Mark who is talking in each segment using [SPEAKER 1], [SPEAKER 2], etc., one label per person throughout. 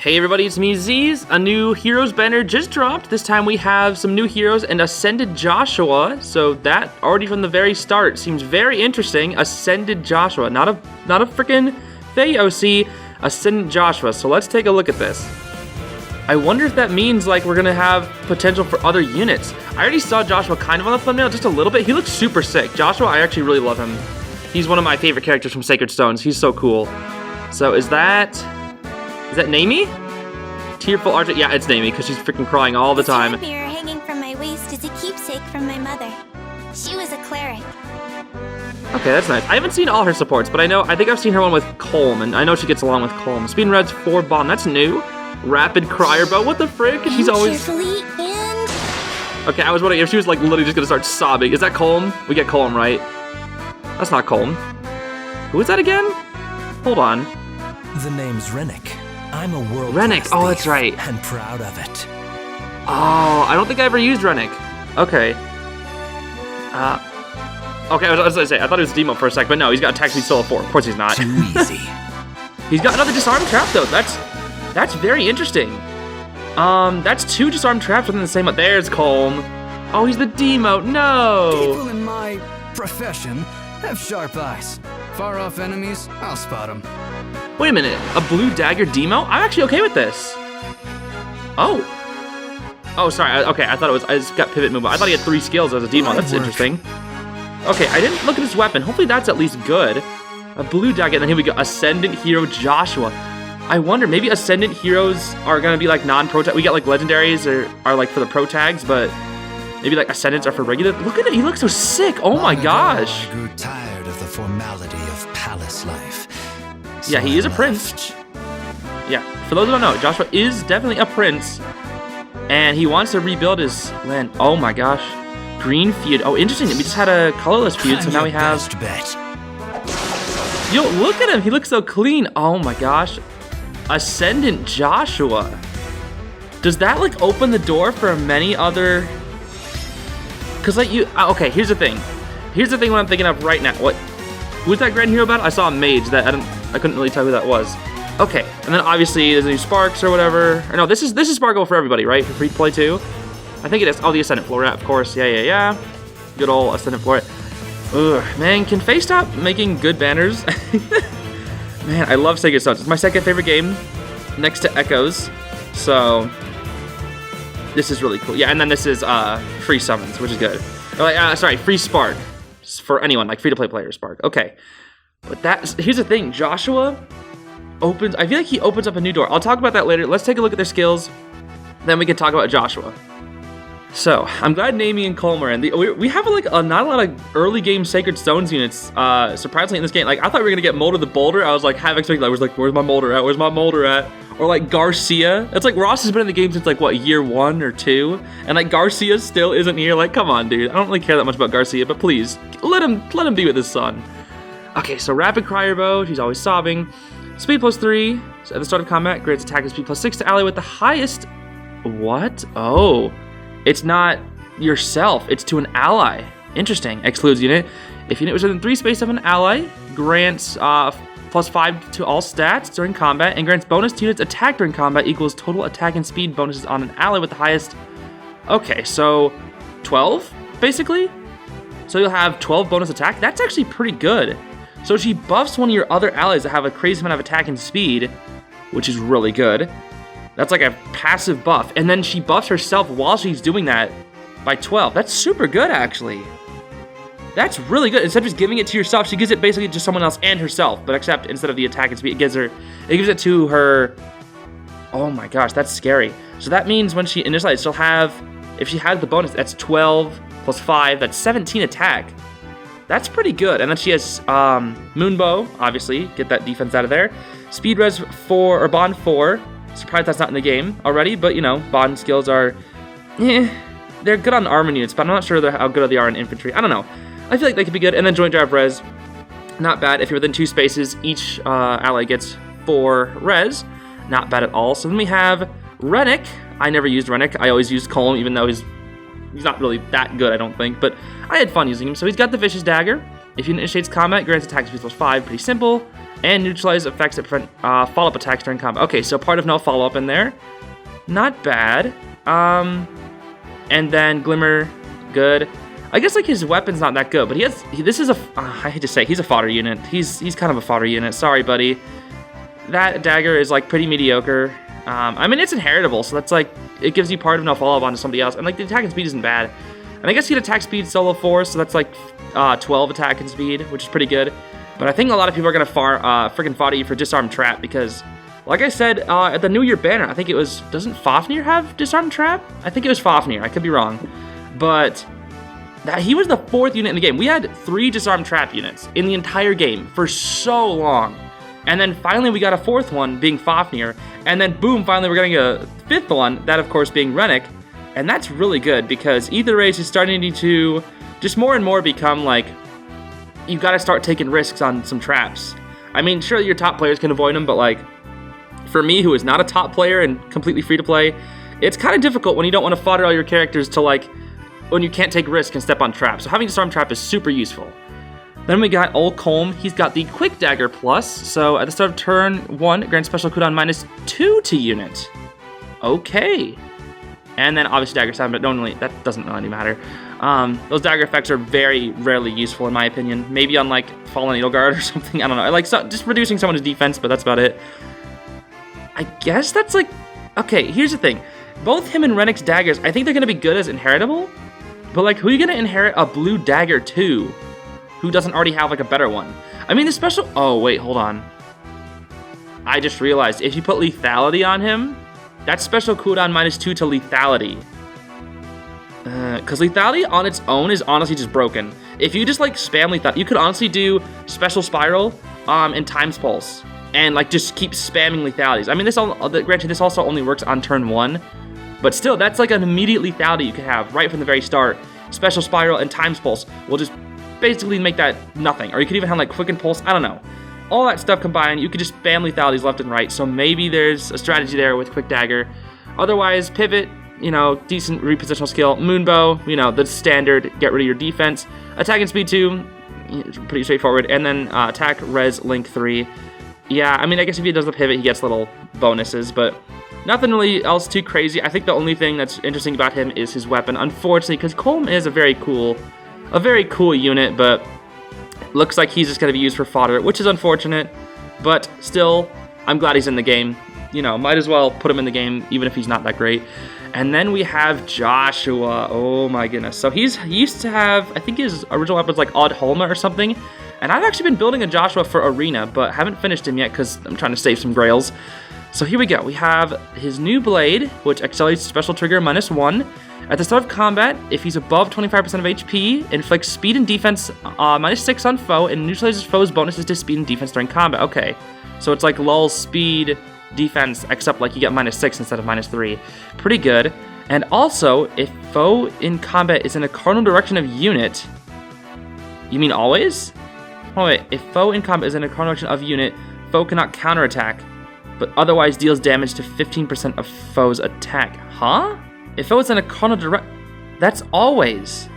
[SPEAKER 1] Hey everybody, it's me, Zeez. A new Heroes banner just dropped. This time we have some new heroes and Ascended Joshua. So that already from the very start seems very interesting. Ascended Joshua, not a freaking FEH, Ascendant Joshua. So let's take a look at this. I wonder if that means like we're gonna have potential for other units. I already saw Joshua kind of on the thumbnail, just a little bit. He looks super sick. Joshua, I actually really love him. He's one of my favorite characters from Sacred Stones. He's so cool. So is that Neimi? Tearful Archer? Yeah, it's Neimi because she's freaking crying all the time.
[SPEAKER 2] This mirror hanging from my waist is a keepsake from my mother. She was a cleric.
[SPEAKER 1] Okay, that's nice. I haven't seen all her supports, but I think I've seen her one with Colm, and I know she gets along with Colm. Speed and Red's 4 bomb. That's new. Rapid Crier Bow. What the frick? She's always.
[SPEAKER 2] Carefully and...
[SPEAKER 1] Okay, I was wondering if she was like literally just gonna start sobbing. Is that Colm? We get Colm, right? That's not Colm. Who is that again? Hold on.
[SPEAKER 3] The name's Rennac. I'm a world
[SPEAKER 1] Rennac. Oh, that's right.
[SPEAKER 3] And proud of it.
[SPEAKER 1] Oh, I don't think I ever used Rennac. Okay. Okay, I was gonna say, I thought it was Demo for a sec, but no, he's got attack speed still at 4. Of course he's not.
[SPEAKER 3] Too easy.
[SPEAKER 1] He's got another disarm trap though. That's very interesting. That's 2 disarm traps within the same one. There's Colm. Oh, he's the Demo. No.
[SPEAKER 4] People in my profession have sharp eyes. Far off enemies, I'll spot them.
[SPEAKER 1] Wait a minute, a blue dagger Demo? I'm actually okay with this. Oh. Oh, sorry. Okay, I thought it was. I just got pivot movement. I thought he had 3 skills as a Demo. That's interesting. Okay, I didn't look at his weapon. Hopefully that's at least good. A blue dagger, and then here we go. Ascendant Hero Joshua. I wonder, maybe Ascendant Heroes are gonna be like non-pro tag. We got like legendaries are like for the pro tags, but maybe like Ascendants are for regular. Look at it, he looks so sick. Oh my gosh.
[SPEAKER 3] I grew tired of the formality of palace life. So
[SPEAKER 1] Yeah, he is a prince. Yeah, for those who don't know, Joshua is definitely a prince, and he wants to rebuild his land. Oh my gosh. Green feud. Oh, interesting. We just had a colorless feud, so now we have... Yo, look at him. He looks so clean. Oh my gosh. Ascendant Joshua. Does that like open the door for many other... Cause like you... Okay, here's the thing. Here's the thing what I'm thinking of right now. What? Who's that Grand Hero about? I saw a mage that I couldn't really tell who that was. Okay, and then obviously there's new Sparks or whatever. Or no, this is Sparkle for everybody, right? For free to play too. I think it is. Oh, the Ascendant Floret, of course. Yeah. Good old Ascendant Floret. Ugh, man, can FEH stop making good banners? Man, I love Sacred Stones. It's my second favorite game, next to Echoes. So this is really cool. Yeah, and then this is free summons, which is good. Sorry, free Spark for anyone, like free to play player Spark. Okay, but here's the thing. Joshua opens. I feel like he opens up a new door. I'll talk about that later. Let's take a look at their skills. Then we can talk about Joshua. So, I'm glad Neimi and Colm are in. We have like not a lot of early game Sacred Stones units, surprisingly in this game. Like, I thought we were gonna get Molder the Boulder. I was like, half expecting, I was like, where's my Molder at? Where's my Molder at? Or like Garcia. It's like Ross has been in the game since like, what, year 1 or 2? And like Garcia still isn't here. Like, come on, dude. I don't really care that much about Garcia, but please, let him be with his son. Okay, so Rapid Crier Bow, she's always sobbing. Speed +3, so at the start of combat, grants attack and speed +6 to ally with the highest... What? Oh. It's not yourself, it's to an ally. Interesting. Excludes unit. If unit was within 3 space of an ally, grants +5 to all stats during combat, and grants bonus to units attack during combat equals total attack and speed bonuses on an ally with the highest. Okay, so 12, basically? So you'll have 12 bonus attack? That's actually pretty good. So she buffs one of your other allies that have a crazy amount of attack and speed, which is really good. That's like a passive buff. And then she buffs herself while she's doing that by 12. That's super good, actually. That's really good. Instead of just giving it to yourself, she gives it basically to someone else and herself. But except instead of the attack and speed, it gives it to her. Oh my gosh, that's scary. So that means when she initializes, she'll have, if she has the bonus, that's 12 plus 5, that's 17 attack. That's pretty good. And then she has Moonbow, obviously. Get that defense out of there. Speed res 4, or bond 4. Surprised that's not in the game already, but you know, bond skills are, they're good on armor units, but I'm not sure how good they are in infantry. I don't know. I feel like they could be good. And then joint drive res, not bad. If you're within 2 spaces, each ally gets 4 res. Not bad at all. So then we have Rennac. I never used Rennac. I always used Colm, even though he's not really that good, I don't think. But I had fun using him. So he's got the Vicious Dagger. If he initiates combat, grants attack speed +5. Pretty simple. and neutralize effects that prevent follow-up attacks during combat. Okay, so part of no follow-up in there. Not bad. And then Glimmer, good. I guess like his weapon's not that good, but this is I hate to say, he's a fodder unit. He's kind of a fodder unit. Sorry, buddy. That dagger is like pretty mediocre. I mean, it's inheritable, so that's like, it gives you part of no follow-up onto somebody else, and like the attack and speed isn't bad. And I guess he had attack speed solo 4, so that's like 12 attack and speed, which is pretty good. But I think a lot of people are gonna freaking fodder you for Disarm Trap because, like I said at the New Year banner, I think it was, doesn't Fafnir have Disarm Trap? I think it was Fafnir, I could be wrong. But he was the 4th unit in the game. We had 3 Disarm Trap units in the entire game for so long. And then finally we got a 4th one being Fafnir. And then boom, finally we're getting a 5th one, that of course being Rennac. And that's really good because Ether Race is starting to just more and more become like, you gotta start taking risks on some traps. I mean, sure, your top players can avoid them, but like, for me, who is not a top player and completely free to play, it's kind of difficult when you don't want to fodder all your characters to like, when you can't take risks and step on traps. So having Disarm Trap is super useful. Then we got old Colm. He's got the Quick Dagger Plus. So at the start of turn 1, grants special cooldown -2 to unit. Okay. And then obviously Dagger Sound, but that doesn't really matter. Those dagger effects are very rarely useful in my opinion. Maybe on like Fallen Needle Guard or something. I don't know. I like just reducing someone's defense, but that's about it. I guess that's like, okay, here's the thing. Both him and Rennac's daggers, I think they're going to be good as inheritable, but like, who are you going to inherit a blue dagger to who doesn't already have like a better one? I mean, the special, oh wait, hold on. I just realized, if you put lethality on him, that's special cooldown -2 to lethality. Because lethality on its own is honestly just broken. If you just like spam lethality, you could honestly do special spiral and times pulse. And like just keep spamming lethalities. I mean, granted, this also only works on turn 1, but still, that's like an immediate lethality you could have right from the very start. Special Spiral and Times Pulse will just basically make that nothing. Or you could even have like Quicken Pulse, I don't know. All that stuff combined, you could just spam lethalities left and right. So maybe there's a strategy there with Quick Dagger. Otherwise, Pivot, you know, decent repositional skill. Moonbow, you know, the standard, get rid of your defense. Attack and Speed 2, pretty straightforward. And then Attack, Res, Link 3. Yeah, I mean, I guess if he does the pivot, he gets little bonuses, but nothing really else too crazy. I think the only thing that's interesting about him is his weapon, unfortunately, because Colm is a very cool unit, but looks like he's just going to be used for fodder, which is unfortunate, but still, I'm glad he's in the game. You know, might as well put him in the game, even if he's not that great. And then we have Joshua. Oh my goodness. So he used to have, I think his original weapon was like Odd Holma or something. And I've actually been building a Joshua for Arena, but haven't finished him yet because I'm trying to save some grails. So here we go. We have his new blade, which accelerates special trigger -1. At the start of combat, if he's above 25% of HP, inflicts speed and defense -6 on foe, and neutralizes foe's bonuses to speed and defense during combat. Okay, so it's like lull speed defense, except like you get -6 instead of -3. Pretty good. And also, if foe in combat is in a cardinal direction of unit, you mean always? Oh wait, if foe in combat is in a cardinal direction of unit, foe cannot counterattack, but otherwise deals damage to 15% of foe's attack. Huh? If foe is in a cardinal direction, that's always.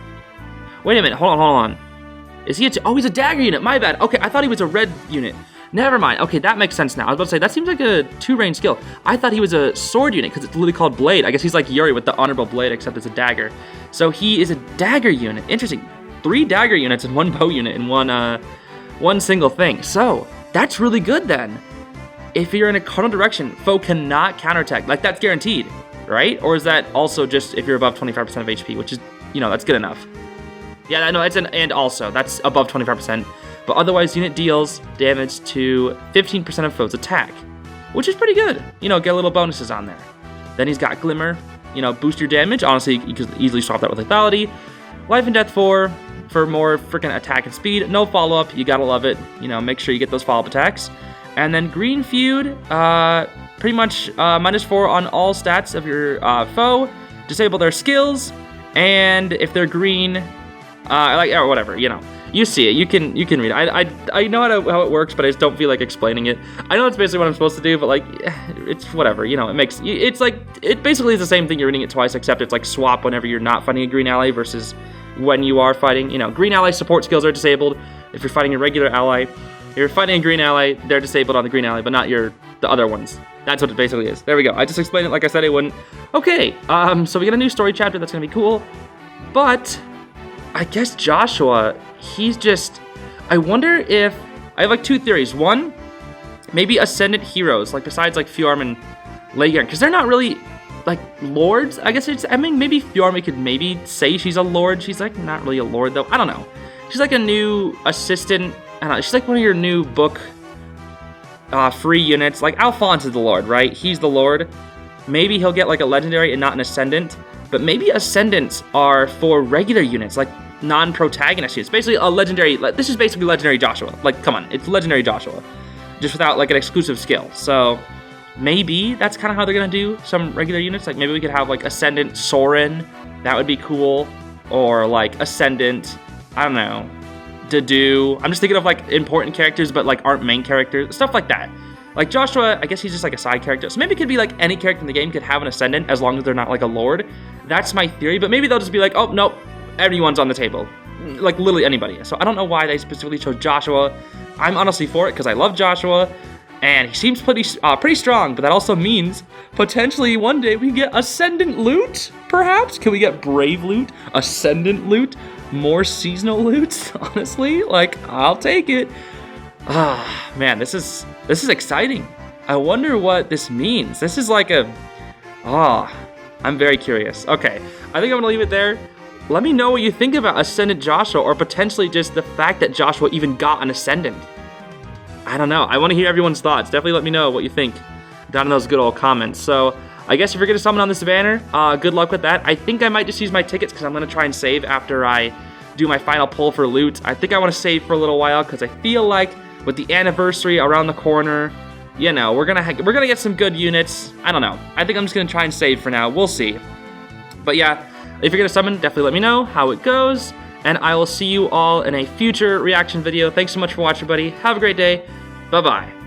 [SPEAKER 1] Wait a minute, hold on. Is he he's a dagger unit, my bad. Okay, I thought he was a red unit. Never mind. Okay, that makes sense now. I was about to say, that seems like a 2-range skill. I thought he was a sword unit, because it's literally called Blade. I guess he's like Yuri with the Honorable Blade, except it's a dagger. So he is a dagger unit. Interesting. 3 dagger units and 1 bow unit in one single thing. So, that's really good then. If you're in a cardinal direction, foe cannot counterattack. Like, that's guaranteed, right? Or is that also just if you're above 25% of HP, which is, you know, that's good enough. Yeah, no, it's an and also. That's above 25%. But otherwise, unit deals damage to 15% of foe's attack, which is pretty good. You know, get little bonuses on there. Then he's got Glimmer, you know, boost your damage. Honestly, you could easily swap that with Lethality. Life and Death 4 for more freaking attack and speed. No follow-up, you gotta love it. You know, make sure you get those follow-up attacks. And then Green Feud, pretty much -4 on all stats of your foe. Disable their skills, and if they're green, or whatever, you know. You see it. You can read it. I know how it works, but I just don't feel like explaining it. I know it's basically what I'm supposed to do, but like, it's whatever. You know, it's like, it basically is the same thing. You're reading it twice, except it's like swap whenever you're not fighting a green ally versus when you are fighting. You know, green ally support skills are disabled if you're fighting a regular ally. You're fighting a green ally, they're disabled on the green ally, but not the other ones. That's what it basically is. There we go. I just explained it like I said I wouldn't. Okay, so we get a new story chapter. That's gonna be cool. But I guess Joshua, he's just... I wonder if... I have like two theories. One, maybe Ascendant heroes, like besides like Fjorm and Leigern, because they're not really like lords. I guess it's... I mean, maybe Fjorm, we could maybe say she's a lord. She's like not really a lord though. I don't know. She's like a new assistant. I don't know. She's like one of your new book free units. Like Alphonse is the lord, right? He's the lord. Maybe he'll get like a legendary and not an ascendant. But maybe ascendants are for regular units, like non-protagonist units. Basically a legendary, like, this is basically legendary Joshua. Like, come on, it's legendary Joshua. Just without like an exclusive skill. So maybe that's kind of how they're gonna do some regular units. Like maybe we could have like Ascendant Soren. That would be cool. Or like Ascendant, I don't know, Dedu. I'm just thinking of like important characters but like aren't main characters. Stuff like that. Like Joshua, I guess he's just like a side character. So maybe it could be like any character in the game could have an Ascendant as long as they're not like a Lord. That's my theory, but maybe they'll just be like, oh, nope, everyone's on the table. Like literally anybody. So I don't know why they specifically chose Joshua. I'm honestly for it because I love Joshua and he seems pretty strong, but that also means potentially one day we get Ascendant Lute, perhaps? Can we get Brave Lute? Ascendant Lute? More seasonal loots? Honestly, like, I'll take it. Ah, man, this is exciting. I wonder what this means. This is like I'm very curious. Okay, I think I'm gonna leave it there. Let me know what you think about Ascendant Joshua, or potentially just the fact that Joshua even got an Ascendant. I don't know. I want to hear everyone's thoughts. Definitely let me know what you think down in those good old comments. So I guess if you're gonna summon on this banner, good luck with that. I think I might just use my tickets because I'm gonna try and save after I do my final pull for loot. I think I want to save for a little while because I feel like with the anniversary around the corner, you know, we're gonna get some good units. I don't know. I think I'm just gonna try and save for now. We'll see. But yeah, if you're gonna summon, definitely let me know how it goes, and I will see you all in a future reaction video. Thanks so much for watching, buddy. Have a great day. Bye-bye.